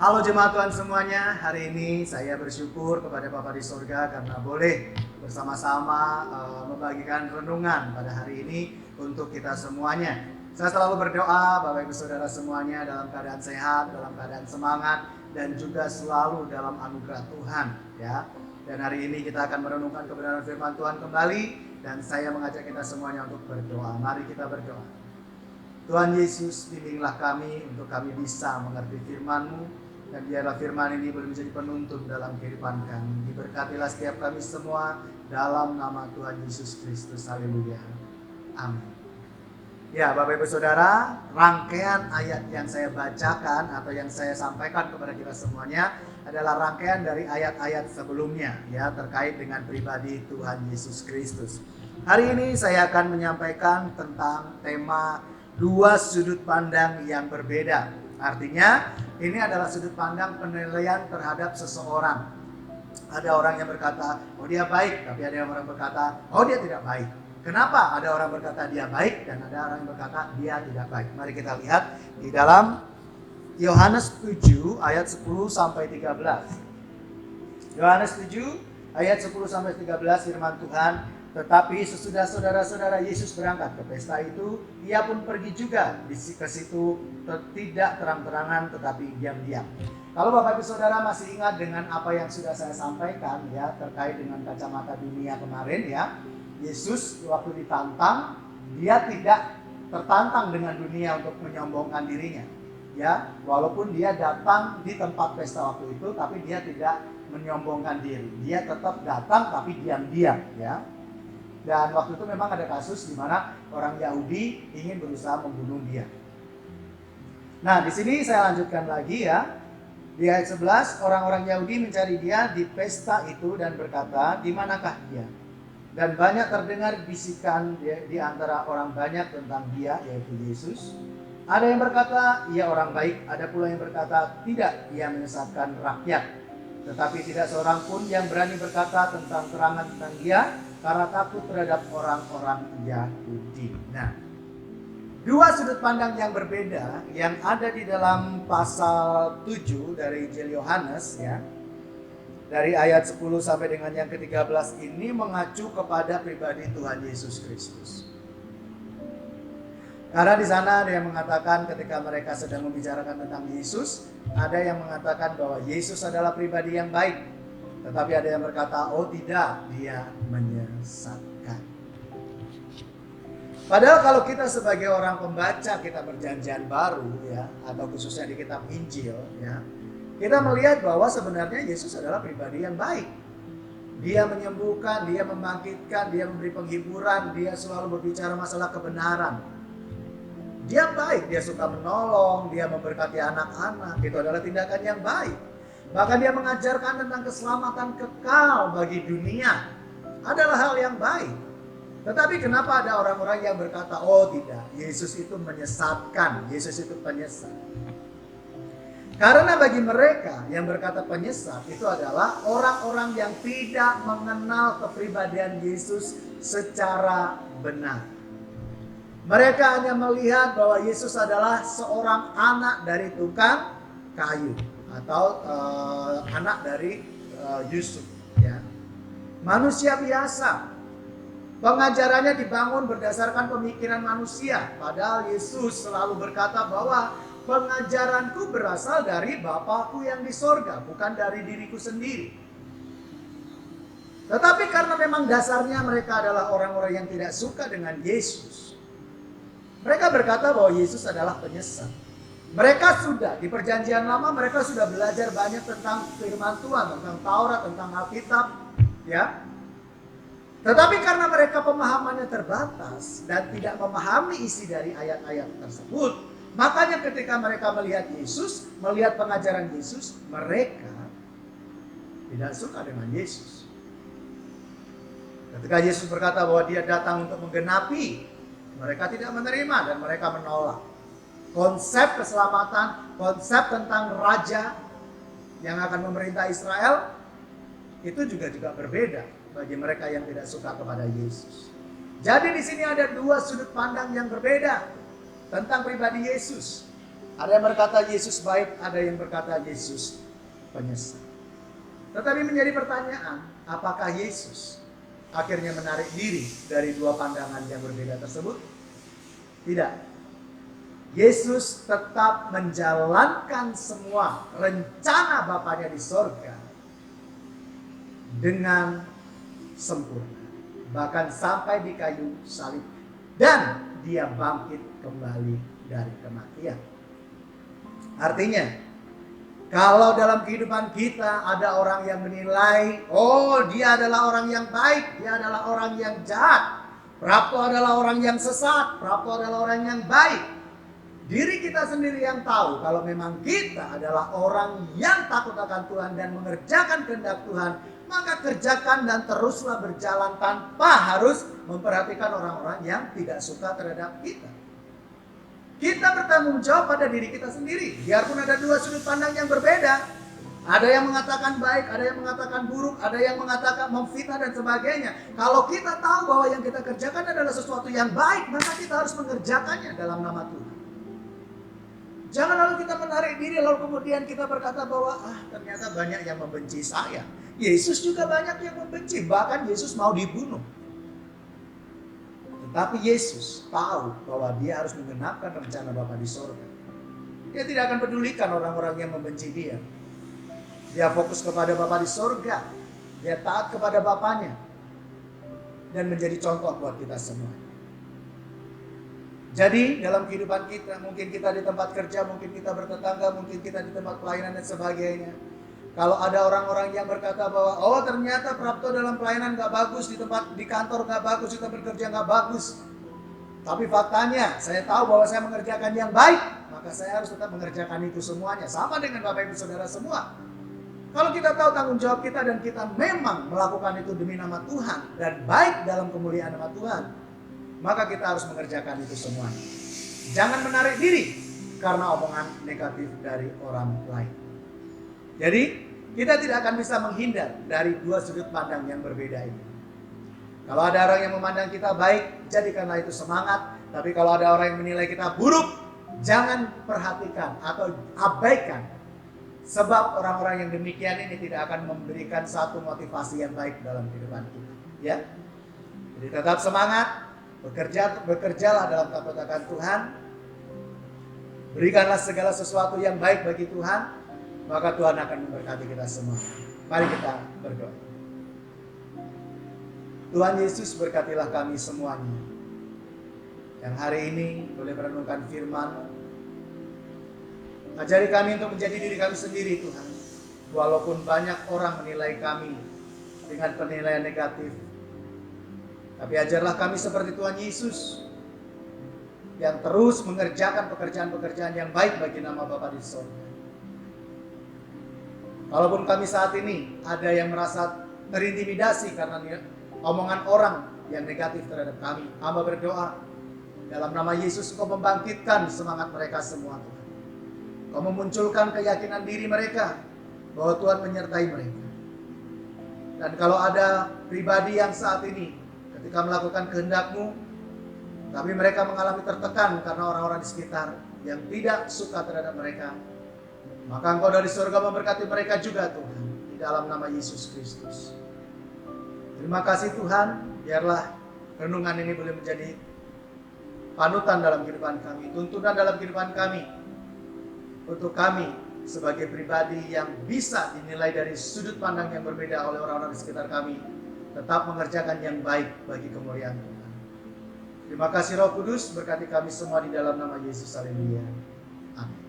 Halo jemaat Tuhan semuanya, hari ini saya bersyukur kepada Bapa di surga karena boleh bersama-sama membagikan renungan pada hari ini untuk kita semuanya. Saya selalu berdoa Bapak Ibu Saudara semuanya dalam keadaan sehat, dalam keadaan semangat, dan juga selalu dalam anugerah Tuhan, ya. Dan hari ini kita akan merenungkan kebenaran firman Tuhan kembali, dan saya mengajak kita semuanya untuk berdoa. Mari kita berdoa. Tuhan Yesus, bimbinglah kami untuk kami bisa mengerti firman-Mu, dan biarlah firman ini boleh menjadi penuntun dalam kehidupan kami. Diberkatilah setiap kami semua dalam nama Tuhan Yesus Kristus. Haleluya. Amin. Ya, Bapak Ibu Saudara, rangkaian ayat yang saya bacakan atau yang saya sampaikan kepada kita semuanya adalah rangkaian dari ayat-ayat sebelumnya, ya, terkait dengan pribadi Tuhan Yesus Kristus. Hari ini saya akan menyampaikan tentang tema dua sudut pandang yang berbeda. Artinya ini adalah sudut pandang penilaian terhadap seseorang. Ada orang yang berkata, oh dia baik, tapi ada orang berkata, oh dia tidak baik. Kenapa ada orang berkata dia baik dan ada orang yang berkata dia tidak baik? Mari kita lihat di dalam Yohanes 7 ayat 10 sampai 13. Yohanes 7 ayat 10 sampai 13 firman Tuhan. Tetapi sesudah saudara-saudara Yesus berangkat ke pesta itu, ia pun pergi juga ke situ, tidak terang-terangan tetapi diam-diam. Kalau Bapak Ibu Saudara masih ingat dengan apa yang sudah saya sampaikan, ya, terkait dengan kacamata dunia kemarin, ya, Yesus waktu ditantang, dia tidak tertantang dengan dunia untuk menyombongkan dirinya, ya, walaupun dia datang di tempat pesta waktu itu, tapi dia tidak menyombongkan diri, dia tetap datang tapi diam-diam, ya. Dan waktu itu memang ada kasus di mana orang Yahudi ingin berusaha membunuh dia. Nah, di sini saya lanjutkan lagi, ya. Di ayat 11, orang-orang Yahudi mencari dia di pesta itu dan berkata, di manakah dia? Dan banyak terdengar bisikan di antara orang banyak tentang dia, yaitu Yesus. Ada yang berkata, ia orang baik. Ada pula yang berkata, tidak, ia menyesatkan rakyat. Tetapi tidak seorang pun yang berani berkata tentang terangan tentang dia, karena takut terhadap orang-orang Yahudi. Nah, dua sudut pandang yang berbeda yang ada di dalam pasal 7 dari Injil Yohanes, ya. Dari ayat 10 sampai dengan yang ke-13 ini mengacu kepada pribadi Tuhan Yesus Kristus. Karena di sana ada yang mengatakan ketika mereka sedang membicarakan tentang Yesus, ada yang mengatakan bahwa Yesus adalah pribadi yang baik. Tetapi ada yang berkata, oh tidak, dia menyesatkan. Padahal kalau kita sebagai orang pembaca kitab Perjanjian Baru, ya, atau khususnya di kitab Injil, ya, kita melihat bahwa sebenarnya Yesus adalah pribadi yang baik. Dia menyembuhkan, dia membangkitkan, dia memberi penghiburan, dia selalu berbicara masalah kebenaran. Dia baik, dia suka menolong, dia memberkati anak-anak. Itu adalah tindakan yang baik. Bahkan dia mengajarkan tentang keselamatan kekal bagi dunia. Adalah hal yang baik. Tetapi kenapa ada orang-orang yang berkata, oh tidak, Yesus itu menyesatkan, Yesus itu penyesat. Karena bagi mereka yang berkata penyesat itu adalah orang-orang yang tidak mengenal kepribadian Yesus secara benar. Mereka hanya melihat bahwa Yesus adalah seorang anak dari tukang kayu, atau anak dari Yusuf, ya. Manusia biasa. Pengajarannya dibangun berdasarkan pemikiran manusia. Padahal Yesus selalu berkata bahwa pengajaranku berasal dari Bapa-Ku yang di sorga, bukan dari diriku sendiri. Tetapi karena memang dasarnya mereka adalah orang-orang yang tidak suka dengan Yesus, mereka berkata bahwa Yesus adalah penyesat. Mereka sudah, di Perjanjian Lama mereka sudah belajar banyak tentang firman Tuhan, tentang Taurat, tentang Alkitab, ya. Tetapi karena mereka pemahamannya terbatas dan tidak memahami isi dari ayat-ayat tersebut, makanya ketika mereka melihat Yesus, melihat pengajaran Yesus, mereka tidak suka dengan Yesus. Ketika Yesus berkata bahwa dia datang untuk menggenapi, mereka tidak menerima dan mereka menolak. Konsep keselamatan, konsep tentang raja yang akan memerintah Israel, itu juga berbeda bagi mereka yang tidak suka kepada Yesus. Jadi di sini ada dua sudut pandang yang berbeda tentang pribadi Yesus. Ada yang berkata Yesus baik, ada yang berkata Yesus penyesat. Tetapi menjadi pertanyaan, apakah Yesus akhirnya menarik diri dari dua pandangan yang berbeda tersebut? Tidak. Yesus tetap menjalankan semua rencana Bapaknya di sorga dengan sempurna. Bahkan sampai di kayu salib. Dan dia bangkit kembali dari kematian. Artinya, kalau dalam kehidupan kita ada orang yang menilai, oh dia adalah orang yang baik, dia adalah orang yang jahat, Prapto adalah orang yang sesat, Prapto adalah orang yang baik. Diri kita sendiri yang tahu kalau memang kita adalah orang yang takut akan Tuhan dan mengerjakan kehendak Tuhan, maka kerjakan dan teruslah berjalan tanpa harus memperhatikan orang-orang yang tidak suka terhadap kita. Kita bertanggung jawab pada diri kita sendiri. Biarpun ada dua sudut pandang yang berbeda. Ada yang mengatakan baik, ada yang mengatakan buruk, ada yang mengatakan memfitnah dan sebagainya. Kalau kita tahu bahwa yang kita kerjakan adalah sesuatu yang baik, maka kita harus mengerjakannya dalam nama Tuhan. Jangan lalu kita menarik diri lalu kemudian kita berkata bahwa ternyata banyak yang membenci saya. Yesus juga banyak yang membenci, bahkan Yesus mau dibunuh. Tapi Yesus tahu bahwa dia harus menggenapkan rencana Bapa di sorga. Dia tidak akan pedulikan orang-orang yang membenci dia. Dia fokus kepada Bapa di sorga. Dia taat kepada Bapaknya. Dan menjadi contoh buat kita semua. Jadi dalam kehidupan kita, mungkin kita di tempat kerja, mungkin kita bertetangga, mungkin kita di tempat pelayanan dan sebagainya. Kalau ada orang-orang yang berkata bahwa oh ternyata Prapto dalam pelayanan gak bagus, di kantor gak bagus, kita bekerja gak bagus. Tapi faktanya saya tahu bahwa saya mengerjakan yang baik, maka saya harus tetap mengerjakan itu semuanya. Sama dengan Bapak Ibu Saudara semua. Kalau kita tahu tanggung jawab kita dan kita memang melakukan itu demi nama Tuhan dan baik dalam kemuliaan nama Tuhan, maka kita harus mengerjakan itu semuanya. Jangan menarik diri karena omongan negatif dari orang lain. Jadi kita tidak akan bisa menghindar dari dua sudut pandang yang berbeda ini. Kalau ada orang yang memandang kita baik, jadikanlah itu semangat. Tapi kalau ada orang yang menilai kita buruk, jangan perhatikan atau abaikan. Sebab orang-orang yang demikian ini tidak akan memberikan satu motivasi yang baik dalam kehidupan kita. Ya, jadi tetap semangat, bekerjalah dalam takut akan Tuhan. Berikanlah segala sesuatu yang baik bagi Tuhan. Maka Tuhan akan memberkati kita semua. Mari kita berdoa. Tuhan Yesus, berkatilah kami semuanya yang hari ini boleh merenungkan firman-Mu. Ajari kami untuk menjadi diri kami sendiri Tuhan. Walaupun banyak orang menilai kami dengan penilaian negatif, tapi ajarlah kami seperti Tuhan Yesus yang terus mengerjakan pekerjaan-pekerjaan yang baik bagi nama Bapa di sorga. Walaupun kami saat ini ada yang merasa terintimidasi karena omongan orang yang negatif terhadap kami, hamba berdoa dalam nama Yesus Engkau membangkitkan semangat mereka semua Tuhan. Engkau memunculkan keyakinan diri mereka bahwa Tuhan menyertai mereka. Dan kalau ada pribadi yang saat ini ketika melakukan kehendak-Mu, tapi mereka mengalami tertekan karena orang-orang di sekitar yang tidak suka terhadap mereka, maka Engkau dari surga memberkati mereka juga Tuhan, di dalam nama Yesus Kristus. Terima kasih Tuhan, biarlah renungan ini boleh menjadi panutan dalam kehidupan kami, tuntunan dalam kehidupan kami, untuk kami sebagai pribadi yang bisa dinilai dari sudut pandang yang berbeda oleh orang-orang di sekitar kami, tetap mengerjakan yang baik bagi kemuliaan Tuhan. Terima kasih Roh Kudus, berkati kami semua di dalam nama Yesus. Haleluya. Amin.